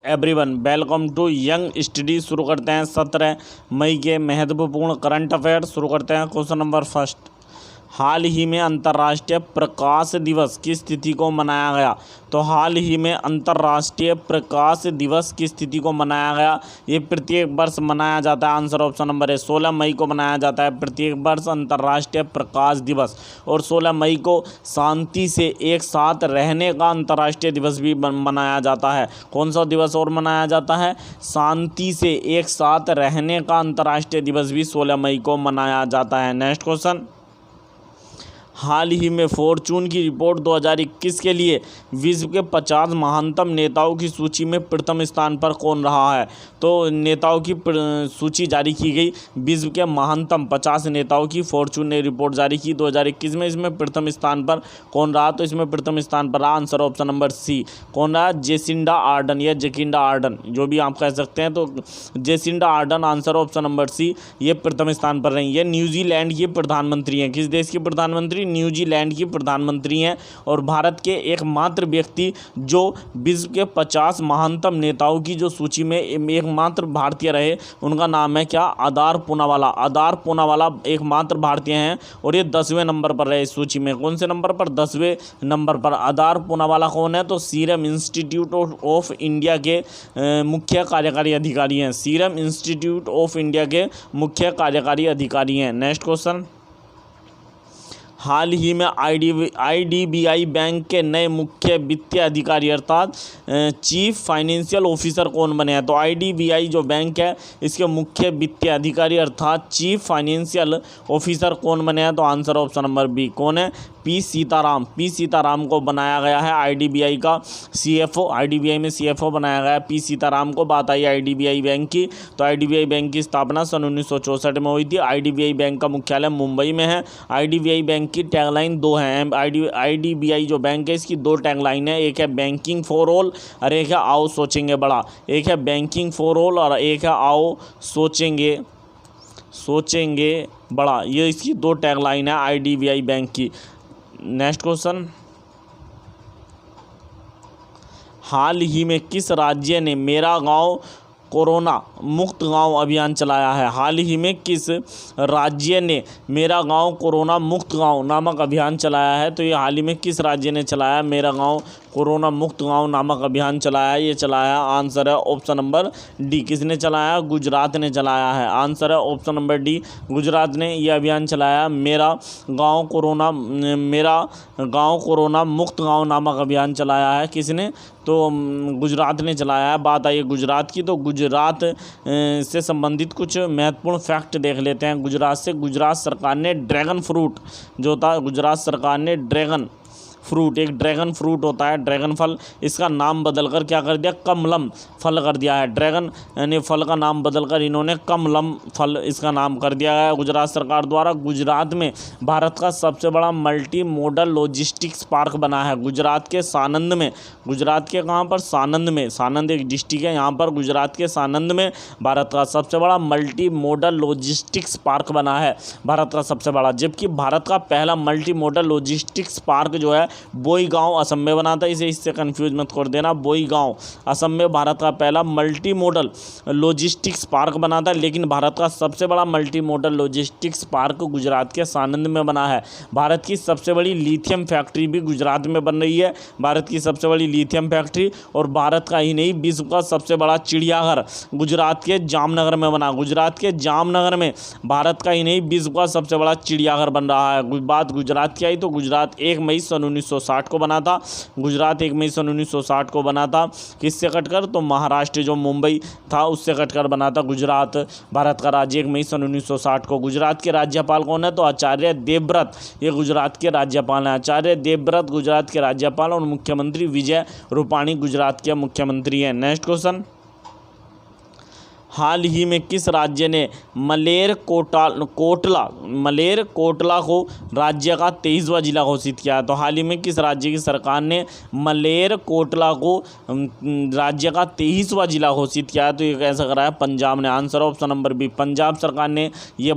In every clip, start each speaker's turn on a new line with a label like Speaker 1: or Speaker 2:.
Speaker 1: Everyone, welcome to Young Study. शुरू करते हैं 17 मई के महत्वपूर्ण करंट अफेयर। शुरू करते हैं क्वेश्चन नंबर फर्स्ट। हाल ही में अंतर्राष्ट्रीय प्रकाश दिवस किस तिथि को मनाया गया? तो हाल ही में अंतर्राष्ट्रीय प्रकाश दिवस किस तिथि को मनाया गया? ये प्रत्येक वर्ष मनाया जाता है। आंसर ऑप्शन नंबर है 16 मई को मनाया जाता है प्रत्येक वर्ष अंतर्राष्ट्रीय प्रकाश दिवस। और 16 मई को शांति से एक साथ रहने का अंतर्राष्ट्रीय दिवस भी मनाया जाता है। कौन सा दिवस और मनाया जाता है? शांति से एक साथ रहने का अंतर्राष्ट्रीय दिवस भी 16 मई को मनाया जाता है। Next question. हाल ही में फॉर्चून की रिपोर्ट 2021 के लिए विश्व के 50 महानतम नेताओं की सूची में प्रथम स्थान पर कौन रहा है? तो नेताओं की सूची जारी की गई, विश्व के महानतम 50 नेताओं की फॉर्चून ने रिपोर्ट जारी की 2021 में। इसमें प्रथम स्थान पर कौन रहा? तो इसमें प्रथम स्थान पर रहा आंसर ऑप्शन नंबर सी। कौन रहा? जेसिंडा आर्डन या जकिंडा आर्डन, जो भी आप कह सकते हैं। तो Jacinda Ardern answer option number C, ये प्रथम स्थान पर रही है। न्यूजीलैंड की प्रधानमंत्री हैं। किस देश की प्रधानमंत्री? न्यूजीलैंड की प्रधानमंत्री हैं। और भारत के एकमात्र व्यक्ति जो विश्व के 50 महानतम नेताओं की जो सूची में एकमात्र भारतीय रहे, उनका नाम है क्या? आधार पूनावाला। आधार पूनावाला एकमात्र भारतीय हैं और ये 10वें नंबर पर रहे इस सूची में। कौन से नंबर पर? 10वें नंबर पर आधार पूनावाला कौन है? तो सीरम इंस्टीट्यूट ऑफ इंडिया के मुख्य कार्यकारी अधिकारी हैं। सीरम इंस्टीट्यूट ऑफ इंडिया के मुख्य कार्यकारी अधिकारी हैं। Next question. हाल ही में आईडीबीआई बैंक के नए मुख्य वित्तीय अधिकारी अर्थात चीफ फाइनेंशियल ऑफिसर कौन बने हैं? तो आईडीबीआई जो बैंक है, इसके मुख्य वित्तीय अधिकारी अर्थात चीफ फाइनेंशियल ऑफिसर कौन बने हैं? तो आंसर ऑप्शन नंबर बी। कौन है? पी सीताराम। पी सीताराम को बनाया गया है आईडीबीआई का सीएफओ। आईडीबीआई में सीएफओ बनाया गया है पी सीताराम को। बात आई आईडीबीआई बैंक की, तो आईडीबीआई बैंक की स्थापना सन 1964 में हुई थी। आईडीबीआई बैंक का मुख्यालय मुंबई में है। आईडीबीआई बैंक की टैगलाइन 2 हैं। आईडीबीआई जो बैंक है, इसकी 2 टैगलाइन है। एक है बैंकिंग फॉर ऑल और एक है आओ सोचेंगे बड़ा। एक है बैंकिंग फॉर ऑल और एक है आओ सोचेंगे बड़ा। ये इसकी 2 टैगलाइन है आईडीबीआई बैंक की। Next question. हाल ही में किस राज्य ने मेरा गांव कोरोना मुक्त गांव अभियान चलाया है? हाल ही में किस राज्य ने मेरा गांव कोरोना मुक्त गांव नामक अभियान चलाया है? तो ये हाल ही में किस राज्य ने चलाया? मेरा गांव कोरोना मुक्त गांव नामक अभियान चलाया है। ये चलाया आंसर है ऑप्शन नंबर डी। किसने चलाया? गुजरात ने चलाया है। आंसर है ऑप्शन नंबर डी, गुजरात ने ये अभियान चलाया। मेरा गांव कोरोना मुक्त गांव नामक अभियान चलाया है। किसने? तो गुजरात ने चलाया है। बात आई गुजरात की, तो गुजरात से संबंधित कुछ महत्वपूर्ण फैक्ट देख लेते हैं। गुजरात सरकार ने ड्रैगन फ्रूट जो था, गुजरात सरकार ने ड्रैगन फ्रूट, एक ड्रैगन फ्रूट होता है ड्रैगन फल, इसका नाम बदलकर क्या कर दिया? कमलम फल कर दिया है। ड्रैगन यानी फल का नाम बदलकर इन्होंने कमलम फल इसका नाम कर दिया है गुजरात सरकार द्वारा। गुजरात में भारत का सबसे बड़ा मल्टी मॉडल लॉजिस्टिक्स पार्क बना है गुजरात के सानंद में। गुजरात के कहाँ पर? सानंद में। सानंद एक डिस्ट्रिक्ट है यहाँ पर, गुजरात के सानंद में भारत का सबसे बड़ा मल्टी मॉडल लॉजिस्टिक्स पार्क बना है, भारत का सबसे बड़ा। जबकि भारत का पहला मल्टी मॉडल लॉजिस्टिक्स पार्क जो है बोईगांव असम में बना था। इससे कंफ्यूज मत कर देना। बोईगांव असम में भारत का पहला मल्टी मॉडल लॉजिस्टिक्स पार्क बना था। लेकिन भारत का सबसे बड़ा multi modal logistics park Gujarat के सानंद में बना है। भारत की सबसे बड़ी लिथियम फैक्ट्री भी गुजरात में बन रही है, भारत की सबसे बड़ी लिथियम फैक्ट्री। और भारत का ही नहीं, विश्व का सबसे बड़ा चिड़ियाघर गुजरात के जामनगर में बना। गुजरात के जामनगर में भारत का ही नहीं, विश्व का सबसे बड़ा चिड़ियाघर बन रहा है। बात गुजरात की आई तो गुजरात 1 मई सन 1960 को बना था। गुजरात 1 मई सन 1960 को बना था। किससे कटकर? तो महाराष्ट्र जो मुंबई था उससे कटकर बना था गुजरात, भारत का राज्य 1 मई सन 1960 को। गुजरात के राज्यपाल कौन है? तो आचार्य देवव्रत, ये गुजरात के राज्यपाल हैं। आचार्य देवव्रत गुजरात के राज्यपाल और मुख्यमंत्री विजय रूपाणी गुजरात के मुख्यमंत्री हैं। Next question. हाल ही में किस राज्य ने मलेरकोटला को राज्य का 23वां जिला घोषित किया? तो हाल ही में किस राज्य की सरकार ने मलेरकोटला को राज्य का 23वां जिला घोषित किया? तो ये कैसा करा है? पंजाब ने। Answer option number B, Punjab सरकार ने ये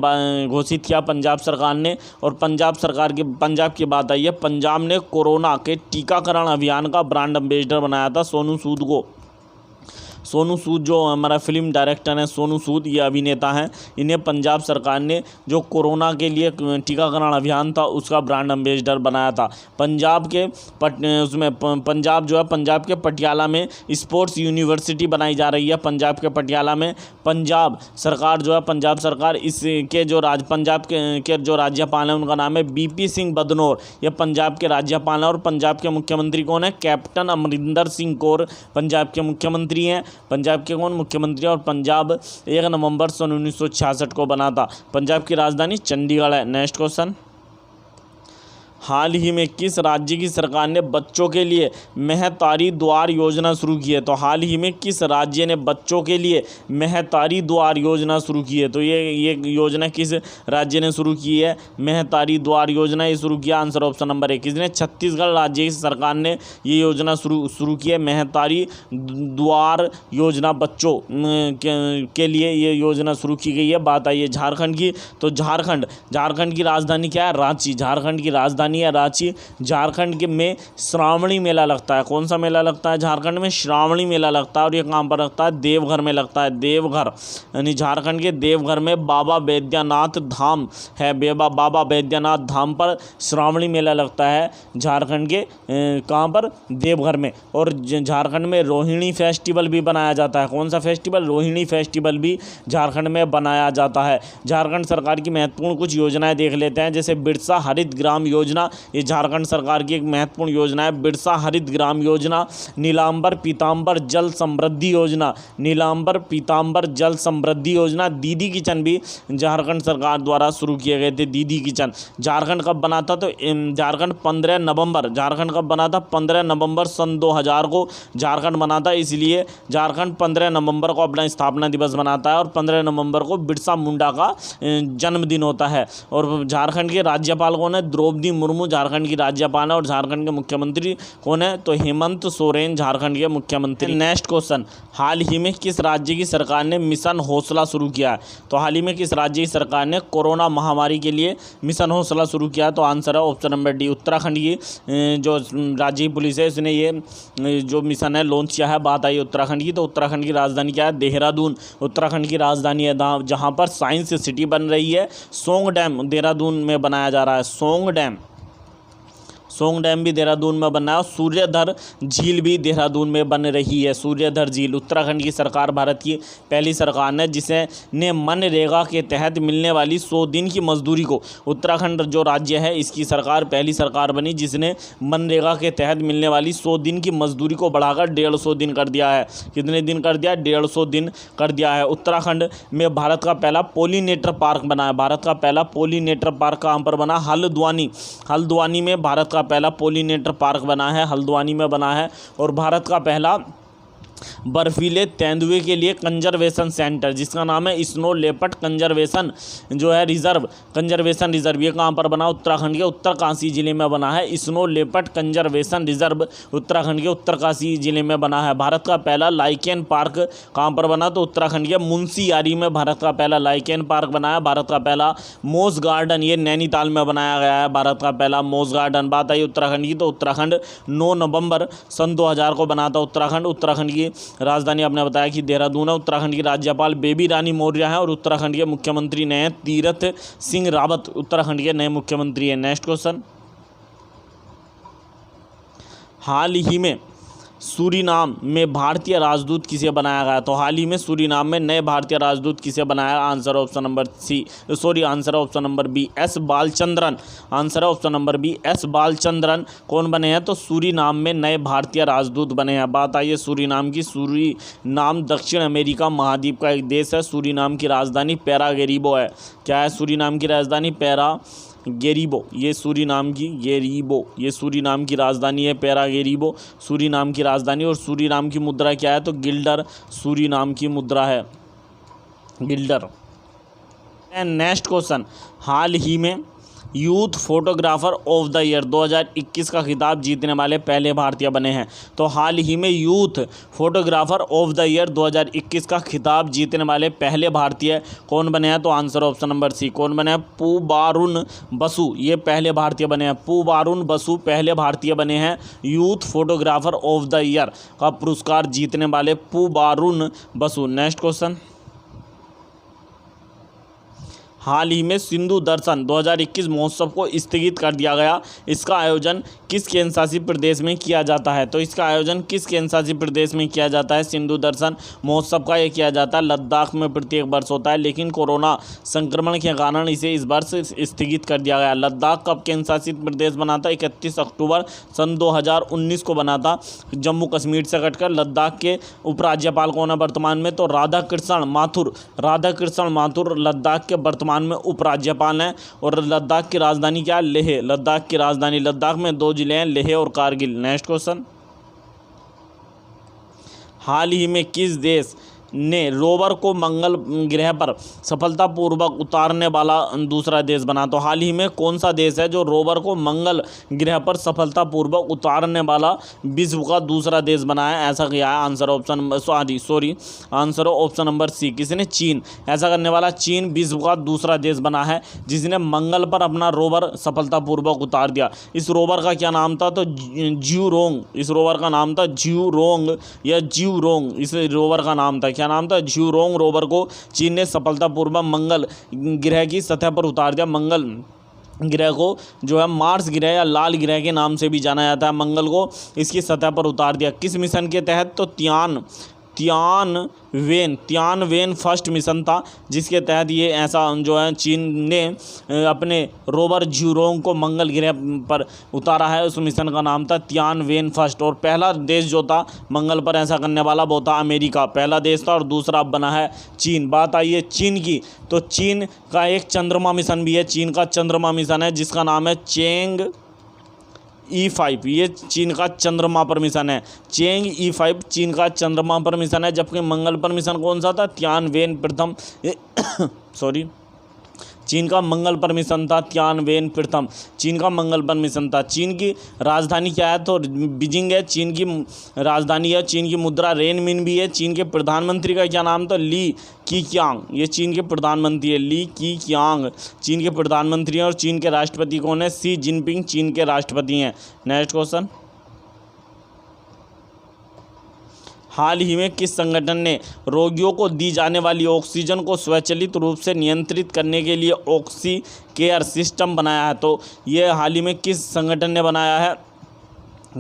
Speaker 1: घोषित किया, पंजाब सरकार ने। और पंजाब की बात आई है, पंजाब ने कोरोना के टीकाकरण अभियान का ब्रांड एम्बेसडर बनाया था सोनू सूद को। सोनू सूद जो हमारा फिल्म डायरेक्टर हैं सोनू सूद, ये अभिनेता हैं, इन्हें पंजाब सरकार ने जो कोरोना के लिए टीकाकरण अभियान था उसका ब्रांड एम्बेसडर बनाया था। पंजाब के पंजाब जो है, पंजाब के पटियाला में स्पोर्ट्स यूनिवर्सिटी बनाई जा रही है। पंजाब के पटियाला में पंजाब सरकार जो है, पंजाब सरकार इसके जो पंजाब के जो राज्यपाल हैं उनका नाम है बीपी सिंह बदनौर, ये पंजाब के राज्यपाल हैं। और पंजाब के मुख्यमंत्री कौन है? कैप्टन अमरिंदर सिंह कौर पंजाब के मुख्यमंत्री हैं। पंजाब के कौन मुख्यमंत्री हैं? और पंजाब 1 नवंबर सन 1966 को बना था। पंजाब की राजधानी चंडीगढ़ है। नेक्स्ट क्वेश्चन, हाल ही में किस राज्य की सरकार ने बच्चों के लिए महतारी द्वार योजना शुरू की है? तो हाल ही में किस राज्य ने बच्चों के लिए महतारी द्वार योजना शुरू की है? तो ये योजना किस राज्य ने शुरू की है? महतारी द्वार योजना ये शुरू किया, आंसर ऑप्शन नंबर 1 किसने? छत्तीसगढ़ राज्य की सरकार ने ये योजना शुरू की है, महतारी द्वार योजना बच्चों के लिए ये योजना शुरू की गई है। बात आई है झारखंड की, तो झारखंड की राजधानी क्या है? रांची। झारखंड की राजधानी है रांची। झारखंड के में श्रावणी मेला लगता है। कौन सा मेला लगता है? झारखंड में श्रावणी मेला लगता है। और ये कहाँ पर लगता है? देवघर में लगता है। देवघर यानी झारखंड के देवघर में बाबा बैद्यनाथ धाम है। बाबा बैद्यनाथ धाम पर श्रावणी मेला लगता है झारखंड के कहाँ पर? देवघर में। और झारखंड में रोहिणी फेस्टिवल भी बनाया जाता है। कौन सा फेस्टिवल? रोहिणी फेस्टिवल भी झारखंड में बनाया जाता है। झारखंड सरकार की महत्वपूर्ण कुछ योजनाएं देख लेते हैं, जैसे बिरसा हरित ग्राम योजना, ये झारखंड सरकार की एक महत्वपूर्ण योजना है, बिरसा हरित ग्राम योजना। नीलांबर पीतांबर जल समृद्धि योजना, नीलांबर पीतांबर जल समृद्धि योजना। दीदी किचन भी झारखंड सरकार द्वारा शुरू किए गए थे। दीदी किचन झारखंड कब बना था? तो झारखंड 15 नवंबर, झारखंड कब बना था? 15 नवंबर सन 2000 को झारखंड बना था। इसलिए झारखंड 15 नवंबर को अपना स्थापना दिवस मनाता है और 15 नवंबर को बिरसा मुंडा का जन्मदिन होता है। और झारखंड के राज्यपाल कौन है? द्रौपदी मुर्मू झारखंड की राज्यपाल है। और झारखंड के मुख्यमंत्री कौन है? तो हेमंत सोरेन झारखंड के मुख्यमंत्री। नेक्स्ट क्वेश्चन, हाल ही में किस राज्य की सरकार ने मिशन हौसला शुरू किया है? तो हाल ही में किस राज्य की सरकार ने कोरोना महामारी के लिए मिशन हौसला शुरू किया? तो आंसर है ऑप्शन नंबर डी, उत्तराखंड की जो राज्य की पुलिस है उसने ये जो मिशन है लॉन्च किया है। बात आई उत्तराखंड की, तो उत्तराखंड की राजधानी क्या है? देहरादून उत्तराखंड की राजधानी है, जहाँ पर साइंस सिटी बन रही है। सोंग डैम देहरादून में बनाया जा रहा है। सोंग डैम भी देहरादून में बना है। और सूर्यधर झील भी देहरादून में बन रही है। सूर्यधर झील उत्तराखंड की सरकार भारत की पहली सरकार है जिसे ने मनरेगा के तहत मिलने वाली 100 दिन की मजदूरी को, उत्तराखंड जो राज्य है इसकी सरकार पहली सरकार बनी जिसने मनरेगा के तहत मिलने वाली 100 दिन की मजदूरी को बढ़ाकर 150 दिन कर दिया है। कितने दिन कर दिया? 150 दिन कर दिया है। उत्तराखंड में भारत का पहला पॉलिनेटर पार्क बना है। भारत का पहला पॉलिनेटर पार्क कहाँ पर बना? हल्द्वानी में भारत का पहला पॉलिनेटर पार्क बना है, हल्द्वानी में बना है। और भारत का पहला बर्फीले तेंदुए के लिए कंजर्वेशन सेंटर जिसका नाम है स्नो लेपर्ड कंजर्वेशन जो है कंजर्वेशन रिजर्व, ये कहाँ पर बना? उत्तराखंड के उत्तरकाशी जिले में बना है। Snow leopard conservation reserve Uttarakhand के उत्तरकाशी जिले में बना है। भारत का पहला लाइकेन पार्क कहाँ पर बना? तो उत्तराखंड के मुंशियारी में भारत का पहला लाइकेन पार्क बना है। भारत का पहला मोस गार्डन ये नैनीताल में बनाया गया है। भारत का पहला मोस गार्डन। बात आई उत्तराखंड की, तो उत्तराखंड 9 नवंबर सन 2000 को बना था। उत्तराखंड की राजधानी आपने बताया कि देहरादून है। उत्तराखंड की राज्यपाल बेबी रानी मौर्य हैं और उत्तराखंड के मुख्यमंत्री नए हैं तीरथ सिंह रावत, उत्तराखंड के नए मुख्यमंत्री हैं। नेक्स्ट क्वेश्चन, हाल ही में सूरीनाम में भारतीय राजदूत किसे बनाया गया? तो हाल ही में सूरीनाम में नए भारतीय राजदूत किसे बनाया? Answer option number B S Balachandran. Answer है option number B S Balachandran. कौन बने हैं? तो सूरीनाम में नए भारतीय राजदूत बने हैं। बात आई है सूरीनाम की। सूरीनाम दक्षिण अमेरिका महाद्वीप का एक देश है। सूरीनाम की राजधानी पैरागेरिबो है। क्या है सूरीनाम की राजधानी? पैरागेरिबो। ये सूरीनाम की राजधानी है पैरागेरिबो, सूरीनाम की राजधानी। और सूरीनाम की मुद्रा क्या है? तो गिल्डर सूरीनाम की मुद्रा है, गिल्डर। नेक्स्ट क्वेश्चन, हाल ही में youth photographer of the year 2021 का खिताब जीतने वाले पहले भारतीय बने हैं? तो हाल ही में youth photographer of the year 2021 का खिताब जीतने वाले पहले भारतीय कौन बने हैं? तो आंसर ऑप्शन नंबर सी, कौन बने हैं? पूबारुन बसु, ये पहले भारतीय बने हैं। पूबारुन बसु पहले भारतीय बने हैं youth photographer of the year का पुरस्कार जीतने वाले पूबारुन बसु। नेक्स्ट क्वेश्चन, हाल ही में सिंधु दर्शन 2021 महोत्सव को स्थगित कर दिया गया। इसका आयोजन किस केंद्र शासित प्रदेश में किया जाता है? तो इसका आयोजन किस केंद्र शासित प्रदेश में किया जाता है? सिंधु दर्शन महोत्सव का ये किया जाता है लद्दाख में प्रत्येक वर्ष होता है, लेकिन कोरोना संक्रमण के कारण इसे इस वर्ष स्थगित कर दिया गया। लद्दाख कब केंद्र शासित प्रदेश बना था? 31 अक्टूबर सन 2019 को बना था। जम्मू कश्मीर से कटकर लद्दाख के उपराज्यपाल कौन है वर्तमान में? तो राधाकृष्ण माथुर। राधाकृष्ण माथुर लद्दाख के वर्तमान में उपराज्यपाल हैं। और लद्दाख की राजधानी क्या है? लेह। लद्दाख की राजधानी, लद्दाख में 2 जिले हैं, लेह और कारगिल। नेक्स्ट क्वेश्चन, हाल ही में किस देश ने रोवर को मंगल ग्रह पर सफलतापूर्वक उतारने वाला दूसरा देश बना? तो हाल ही में कौन सा देश है जो रोवर को मंगल ग्रह पर सफलतापूर्वक उतारने वाला विश्व का दूसरा देश बना है? ऐसा किया है आंसर ऑप्शन नंबर सी, किसने? चीन। ऐसा करने वाला चीन विश्व का दूसरा देश बना है जिसने मंगल पर अपना रोवर सफलतापूर्वक उतार दिया। इस रोवर का क्या नाम था? तो ज्यूरोंग। इस रोवर का नाम था ज्यूरोंग या ज्यूरोंग, इस रोवर का नाम था। क्या नाम था? ज्यूरोंग रोवर को चीन ने सफलतापूर्वक मंगल ग्रह की सतह पर उतार दिया। मंगल ग्रह को जो है मार्स ग्रह या लाल ग्रह के नाम से भी जाना जाता है। मंगल को इसकी सतह पर उतार दिया। किस मिशन के तहत? तो तियानवेन फर्स्ट मिशन था, जिसके तहत ये ऐसा जो है चीन ने अपने रोवर ज्यूरोंग को मंगल ग्रह पर उतारा है। उस मिशन का नाम था तियानवेन फर्स्ट। और पहला देश जो था मंगल पर ऐसा करने वाला वो था अमेरिका, पहला देश था। और दूसरा अब बना है चीन। बात आई है चीन की, तो चीन का एक चंद्रमा मिशन भी है। चीन का चंद्रमा मिशन है जिसका नाम है चेंग E5। ये चीन का चंद्रमा पर मिशन है। चेंग E5 चीन का चंद्रमा पर मिशन है। जबकि मंगल पर मिशन कौन सा था? तियानवेन प्रथम चीन का मंगल पर मिशन था तियानवेन प्रथम। चीन का मंगल पर मिशन था। चीन की राजधानी क्या है? तो बीजिंग है चीन की राजधानी है। चीन की मुद्रा रेनमिन भी है। चीन के प्रधानमंत्री का क्या नाम था? ली कीक्यांग। ये चीन के प्रधानमंत्री है, ली कीक्यांग चीन के प्रधानमंत्री हैं। और चीन के राष्ट्रपति कौन है? शी जिनपिंग चीन के राष्ट्रपति हैं। नेक्स्ट क्वेश्चन, हाल ही में किस संगठन ने रोगियों को दी जाने वाली ऑक्सीजन को स्वचालित रूप से नियंत्रित करने के लिए ऑक्सी केयर सिस्टम बनाया है? तो ये हाल ही में किस संगठन ने बनाया है?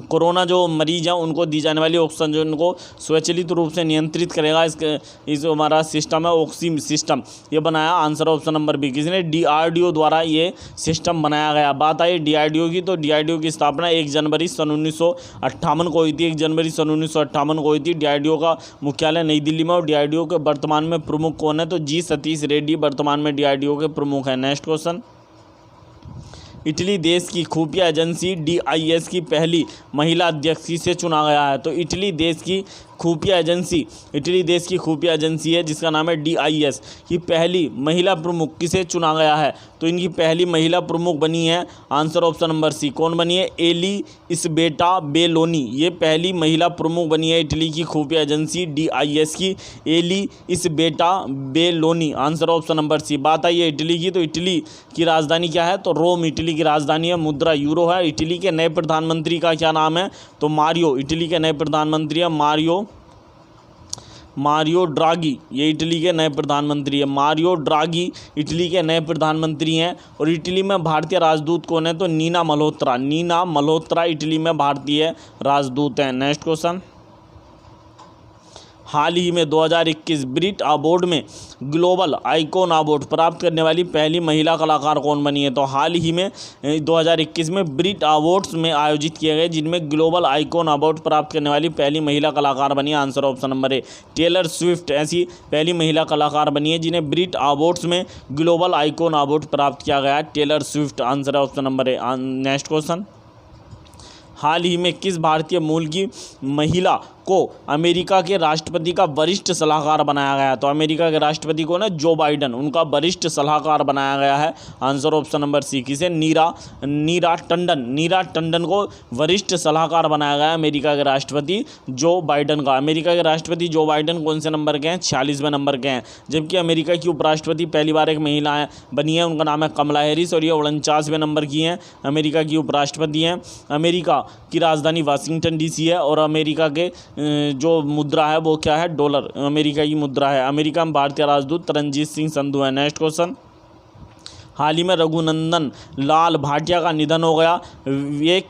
Speaker 1: कोरोना जो मरीज हैं उनको दी जाने वाली ऑक्सीजन को स्वचालित रूप से नियंत्रित करेगा इस हमारा सिस्टम है ऑक्सी सिस्टम। ये बनाया आंसर ऑप्शन नंबर बी, किसने? DRDO द्वारा ये सिस्टम बनाया गया। बात आई DRDO की, तो DRDO की स्थापना 1 जनवरी सन 1958 को हुई थी। 1 जनवरी सन 1958 को हुई थी। DRDO का मुख्यालय नई दिल्ली में। और DRDO के वर्तमान में प्रमुख कौन है? तो G सतीश रेड्डी वर्तमान में DRDO के प्रमुख हैं। नेक्स्ट क्वेश्चन, इटली देश की खुफिया एजेंसी DIS की पहली महिला अध्यक्ष किसे चुना गया है? तो इटली देश की खुफिया एजेंसी है जिसका नाम है DIS की पहली महिला प्रमुख किसे चुना गया है? तो इनकी पहली महिला प्रमुख बनी है आंसर ऑप्शन नंबर सी, कौन बनी है? एलिसबेटा बेलोनी। ये पहली महिला प्रमुख बनी है इटली की खुफिया एजेंसी DIS की, Elisabetta Belloni. Answer option number C. बात आई है इटली की, तो इटली की राजधानी क्या है? तो रोम इटली की राजधानी है। मुद्रा यूरो है। इटली के नए प्रधानमंत्री का क्या नाम है? तो मारियो। इटली के नए प्रधानमंत्री है मारियो ड्रागी। ये इटली के नए प्रधानमंत्री है। मारियो ड्रागी इटली के नए प्रधानमंत्री हैं। और इटली में भारतीय राजदूत कौन है? तो नीना मल्होत्रा इटली में भारतीय राजदूत हैं। नेक्स्ट क्वेश्चन, हाल ही में 2021 ब्रिट अवार्ड में ग्लोबल आइकॉन अवार्ड प्राप्त करने वाली पहली महिला कलाकार कौन बनी है? तो हाल ही में 2021 में ब्रिट अवार्ड्स में आयोजित किए गए जिनमें ग्लोबल आइकॉन अवार्ड प्राप्त करने वाली पहली महिला कलाकार बनी है answer option number A, Taylor Swift. ऐसी पहली महिला कलाकार बनी है जिन्हें ब्रिट अवार्ड्स में ग्लोबल आइकॉन अवार्ड प्राप्त किया गया, Taylor Swift. Answer option number A. Next question, हाल ही में किस भारतीय मूल की महिला को अमेरिका के राष्ट्रपति का वरिष्ठ सलाहकार बनाया गया? तो अमेरिका के राष्ट्रपति को ना जो बाइडन, उनका वरिष्ठ सलाहकार बनाया गया है। Answer option number C. किसे? नीरा टंडन को वरिष्ठ सलाहकार बनाया गया है अमेरिका के राष्ट्रपति जो बाइडन का। अमेरिका के राष्ट्रपति जो बाइडन कौन से नंबर के हैं? 46वें नंबर के हैं। जबकि अमेरिका की उपराष्ट्रपति पहली बार एक महिला बनी है, उनका नाम है कमला हैरिस और ये 49वें नंबर की हैं, अमेरिका की उपराष्ट्रपति हैं। अमेरिका की राजधानी वाशिंगटन डीसी है और अमेरिका के जो मुद्रा है वो क्या है? डॉलर अमेरिका की मुद्रा है। अमेरिका में भारतीय राजदूत तरनजीत सिंह संधू है। नेक्स्ट क्वेश्चन, हाल ही में रघुनंदन लाल भाटिया का निधन हो गया। यह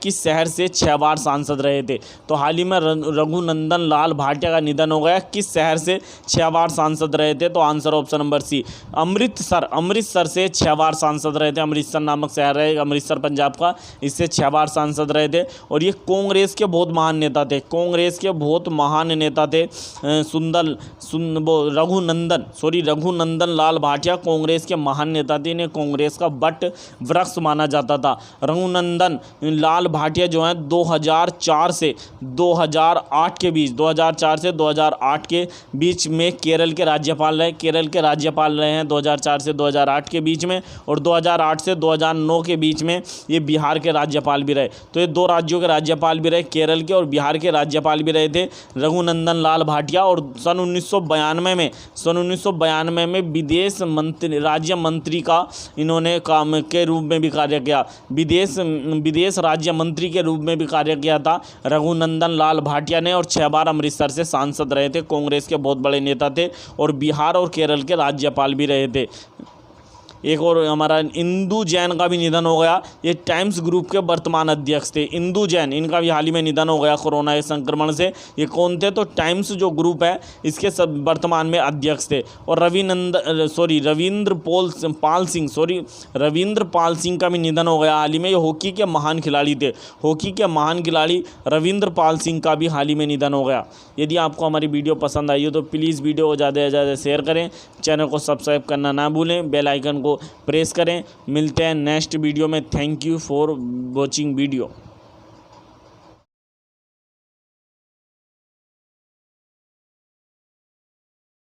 Speaker 1: किस शहर से 6 बार सांसद रहे थे? तो हाल ही में रघुनंदन लाल भाटिया का निधन हो गया, किस शहर से 6 बार सांसद रहे थे? तो answer option number C, Amritsar से 6 बार सांसद रहे थे। अमृतसर नामक शहर है, अमृतसर पंजाब का, इससे 6 बार सांसद रहे थे। और ये कांग्रेस के बहुत महान नेता थे, रघुनंदन लाल भाटिया कांग्रेस के महान नेता थे। ने कांग्रेस का बट वृक्ष माना जाता था। रघुनंदन लाल भाटिया जो है 2004 से 2008 के बीच में केरल के राज्यपाल रहे हैं 2004 से 2008 के बीच में, और 2008 से 2009 के बीच में ये बिहार के राज्यपाल भी रहे। तो ये 2 राज्यों के राज्यपाल भी रहे, केरल के और बिहार के राज्यपाल भी रहे थे रघुनंदन लाल भाटिया। और सन 1992 में विदेश मंत्री, राज्य मंत्री का इन्होंने काम के रूप में भी कार्य किया, विदेश राज्य मंत्री के रूप में भी कार्य किया था रघुनंदन लाल भाटिया ने। और 6 बार अमृतसर से सांसद रहे थे, कांग्रेस के बहुत बड़े नेता थे और बिहार और केरल के राज्यपाल भी रहे थे। एक और हमारा इंदु जैन का भी निधन हो गया, ये टाइम्स ग्रुप के वर्तमान अध्यक्ष थे। इंदु जैन, इनका भी हाल ही में निधन हो गया कोरोना के संक्रमण से। ये कौन थे? तो टाइम्स जो ग्रुप है इसके सब वर्तमान में अध्यक्ष थे। और रविंद्र पाल सिंह का भी निधन हो गया हाल ही में। ये हॉकी के महान खिलाड़ी थे, रविंद्र पाल सिंह का भी हाल ही में निधन हो गया। यदि आपको हमारी वीडियो पसंद आई हो तो प्लीज़ वीडियो को ज़्यादा से ज़्यादा शेयर करें, चैनल को सब्सक्राइब करना ना भूलें, बेल आइकन को प्रेस करें। मिलते हैं नेक्स्ट वीडियो में। Thank you for watching video.